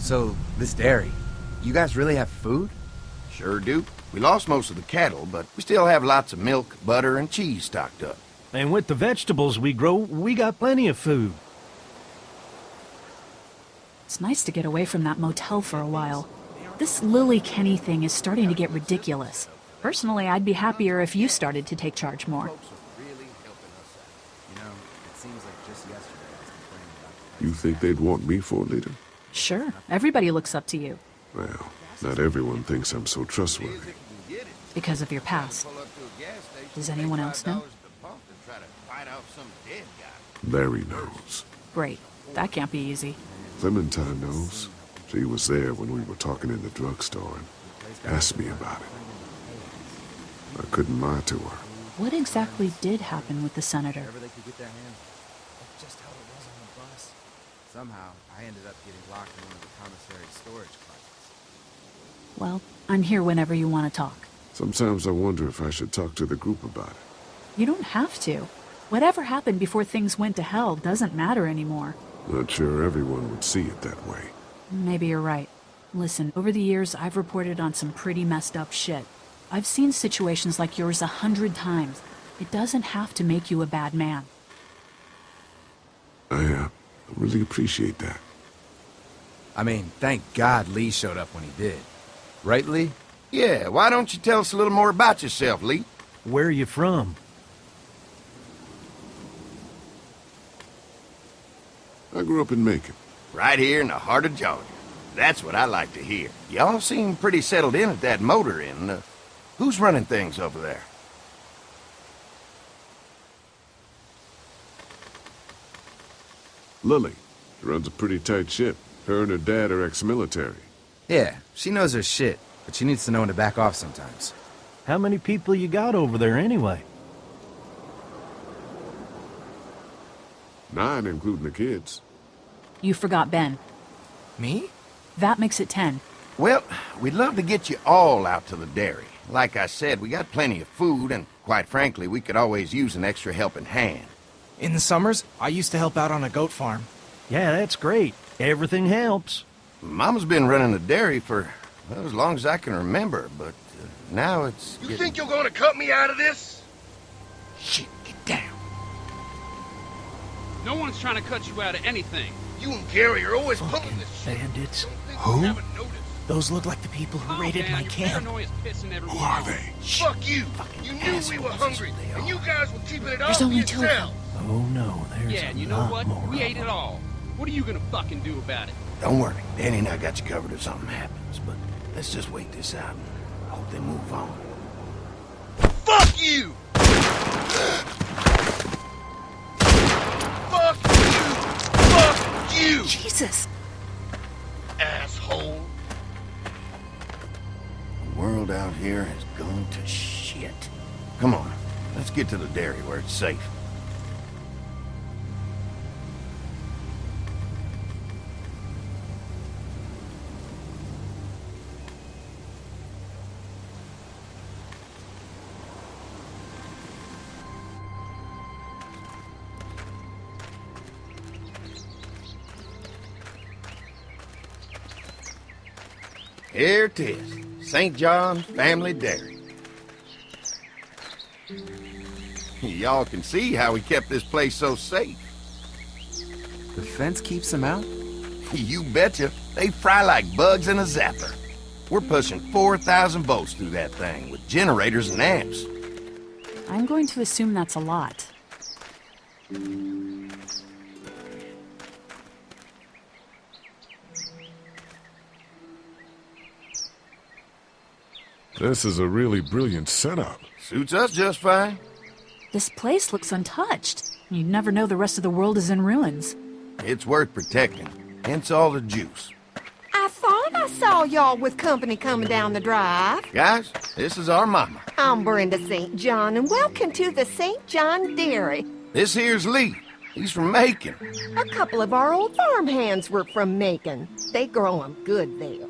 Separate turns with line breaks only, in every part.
So, this dairy, you guys really have food?
Sure do. We lost most of the cattle, but we still have lots of milk, butter, and cheese stocked up.
And with the vegetables we grow, we got plenty of food.
It's nice to get away from that motel for a while. This Lily Kenny thing is starting to get ridiculous. Personally, I'd be happier if you started to take charge more.
You think they'd want me for a leader?
Sure, everybody looks up to you.
Well, not everyone thinks I'm so trustworthy.
Because of your past. Does anyone else know?
Larry knows.
Great. That can't be easy.
Clementine knows. She was there when we were talking in the drugstore and asked me about it. I couldn't lie to her.
What exactly did happen with the senator?
Somehow, I ended up getting locked in one of the commissary's storage closets.
Well, I'm here whenever you want to talk.
Sometimes I wonder if I should talk to the group about it.
You don't have to. Whatever happened before things went to hell doesn't matter anymore.
Not sure everyone would see it that way.
Maybe you're right. Listen, over the years, I've reported on some pretty messed up shit. I've seen situations like yours 100 times. It doesn't have to make you a bad man.
I really appreciate that.
I mean, thank God Lee showed up when he did. Right, Lee?
Yeah, why don't you tell us a little more about yourself, Lee?
Where are you from?
I grew up in Macon.
Right here in the heart of Georgia. That's what I like to hear. Y'all seem pretty settled in at that motor inn. Who's running things over there?
Lily. She runs a pretty tight ship. Her and her dad are ex-military.
Yeah, she knows her shit, but she needs to know when to back off sometimes.
How many people you got over there anyway?
9, including the kids.
You forgot Ben.
Me?
That makes it 10.
Well, we'd love to get you all out to the dairy. Like I said, we got plenty of food, and quite frankly, we could always use an extra helping hand.
In the summers, I used to help out on a goat farm.
Yeah, that's great. Everything helps.
Mama's been running the dairy for, well, as long as I can remember, but now it's
You think you're gonna cut me out of this?
Shit, get down.
No one's trying to cut you out of anything.
You and Gary are always pulling
Fucking
this shit.
bandits.
Who? Haven't noticed.
Those look like the people who raided my camp.
Who are they?
Fuck you! You knew we were hungry, and you guys were keeping it all
There's
for
only 2 of them.
yourselves.
Oh no, there's
Yeah, and you know
a lot
what?
more
We
of
ate it
them.
all. What are you gonna fucking do about it?
Don't worry, Danny and I got you covered if something happens, but let's just wait this out and hope they move on.
Fuck you! Fuck you! Fuck you!
Jesus!
Asshole!
The world out here has gone to shit. Come on, let's get to the dairy where it's safe. Here it is, St. John's Family Dairy. Y'all can see how we kept this place so safe.
The fence keeps them out?
You betcha. They fry like bugs in a zapper. We're pushing 4,000 volts through that thing with generators and amps.
I'm going to assume that's a lot.
This is a really brilliant setup.
Suits us just fine.
This place looks untouched. You'd never know the rest of the world is in ruins.
It's worth protecting, hence all the juice.
I thought I saw y'all with company coming down the drive.
Guys, this is our mama.
I'm Brenda St. John, and welcome to the St. John Dairy.
This here's Lee. He's from Macon.
A couple of our old farmhands were from Macon. They grow 'em good there.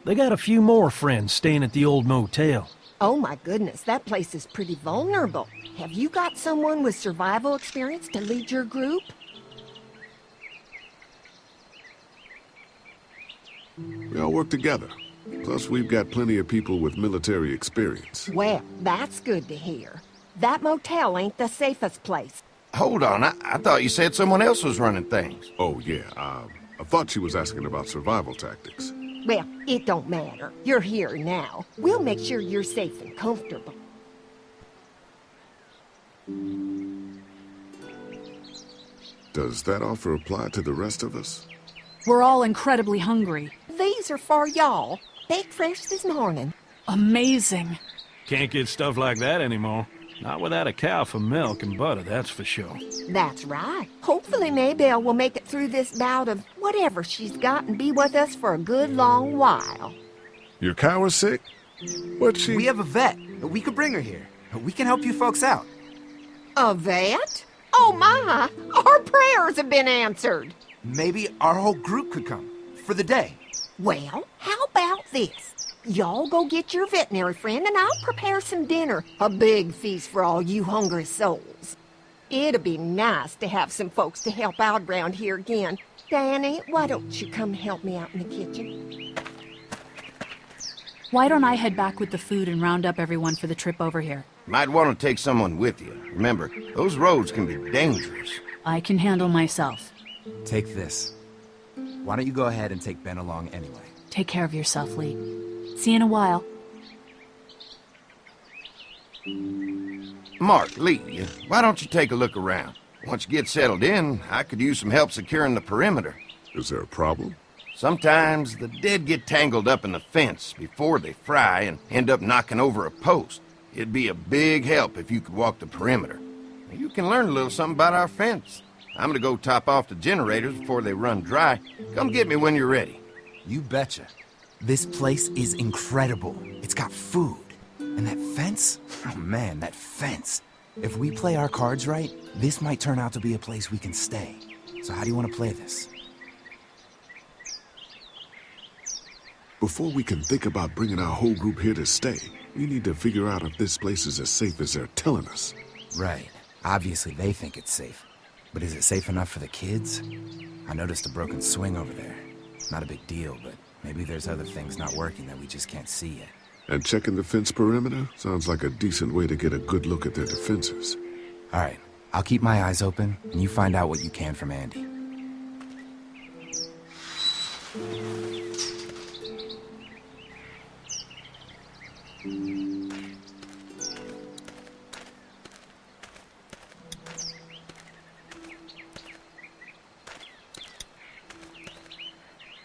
They got a few more friends staying at the old motel.
Oh my goodness, that place is pretty vulnerable. Have you got someone with survival experience to lead your group?
We all work together. Plus, we've got plenty of people with military experience.
Well, that's good to hear. That motel ain't the safest place.
Hold on, I thought you said someone else was running things.
Oh, yeah, I thought she was asking about survival tactics.
Well, it don't matter. You're here now. We'll make sure you're safe and comfortable.
Does that offer apply to the rest of us?
We're all incredibly hungry.
These are for y'all. Baked fresh this morning.
Amazing.
Can't get stuff like that anymore. Not without a cow for milk and butter, that's for sure.
That's right. Hopefully Maybelle will make it through this bout of whatever she's got and be with us for a good long while.
Your cow is sick? What's she...
We have a vet. We could bring her here. We can help you folks out.
A vet? Oh my! Our prayers have been answered.
Maybe our whole group could come. For the day.
Well, how about this? Y'all go get your veterinary friend and I'll prepare some dinner. A big feast for all you hungry souls. It'd be nice to have some folks to help out around here again. Danny, why don't you come help me out in the kitchen?
Why don't I head back with the food and round up everyone for the trip over here?
Might want to take someone with you. Remember, those roads can be dangerous.
I can handle myself.
Take this. Why don't you go ahead and take Ben along anyway?
Take care of yourself, Lee. See you in a while.
Mark, Lee, why don't you take a look around? Once you get settled in, I could use some help securing the perimeter.
Is there a problem?
Sometimes the dead get tangled up in the fence before they fry and end up knocking over a post. It'd be a big help if you could walk the perimeter. You can learn a little something about our fence. I'm gonna go top off the generators before they run dry. Come get me when you're ready.
You betcha. This place is incredible. It's got food. And that fence? Oh man, that fence. If we play our cards right, this might turn out to be a place we can stay. So how do you want to play this?
Before we can think about bringing our whole group here to stay, we need to figure out if this place is as safe as they're telling us.
Right. Obviously they think it's safe. But is it safe enough for the kids? I noticed a broken swing over there. Not a big deal, but maybe there's other things not working that we just can't see yet.
And checking the fence perimeter sounds like a decent way to get a good look at their defenses.
All right. I'll keep my eyes open, and you find out what you can from Andy.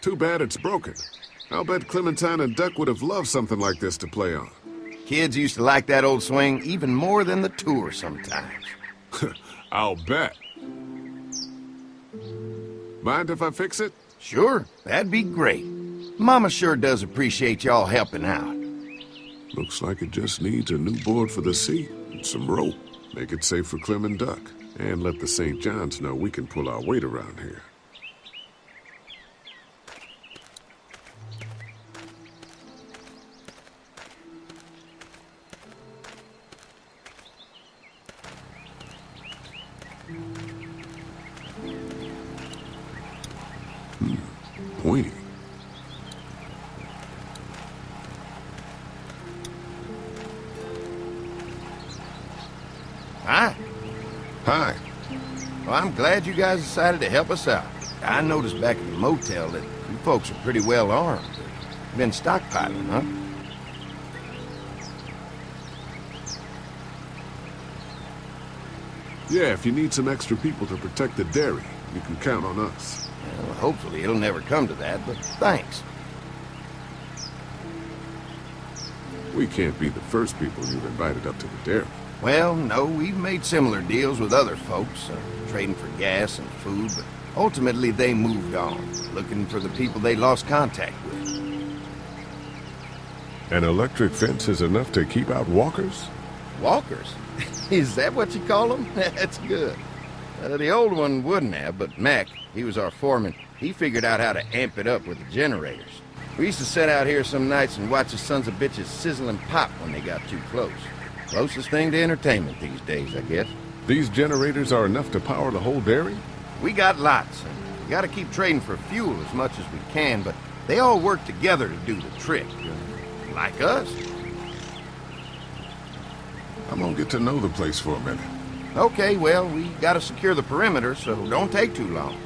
Too bad it's broken. I'll bet Clementine and Duck would have loved something like this to play on.
Kids used to like that old swing even more than the tour sometimes.
I'll bet. Mind if I fix it?
Sure, that'd be great. Mama sure does appreciate y'all helping out.
Looks like it just needs a new board for the seat and some rope. Make it safe for Clem and Duck. And let the St. John's know we can pull our weight around here. Pointy.
Hi.
Hi.
Well, I'm glad you guys decided to help us out. I noticed back at the motel that you folks are pretty well armed. Been stockpiling, huh?
Yeah, if you need some extra people to protect the dairy, you can count on us.
Well, hopefully it'll never come to that, but thanks.
We can't be the first people you've invited up to the dairy.
Well, no, we've made similar deals with other folks, trading for gas and food, but ultimately they moved on, looking for the people they lost contact with.
An electric fence is enough to keep out walkers?
Walkers? Is that what you call them? That's good. The old one wouldn't have, but Mac, he was our foreman, he figured out how to amp it up with the generators. We used to sit out here some nights and watch the sons of bitches sizzle and pop when they got too close. Closest thing to entertainment these days, I guess.
These generators are enough to power the whole dairy?
We got lots, and we gotta keep trading for fuel as much as we can, but They all work together to do the trick. Like us.
I'm gonna get to know the place for a minute.
Okay, well, we gotta secure the perimeter, so don't take too long.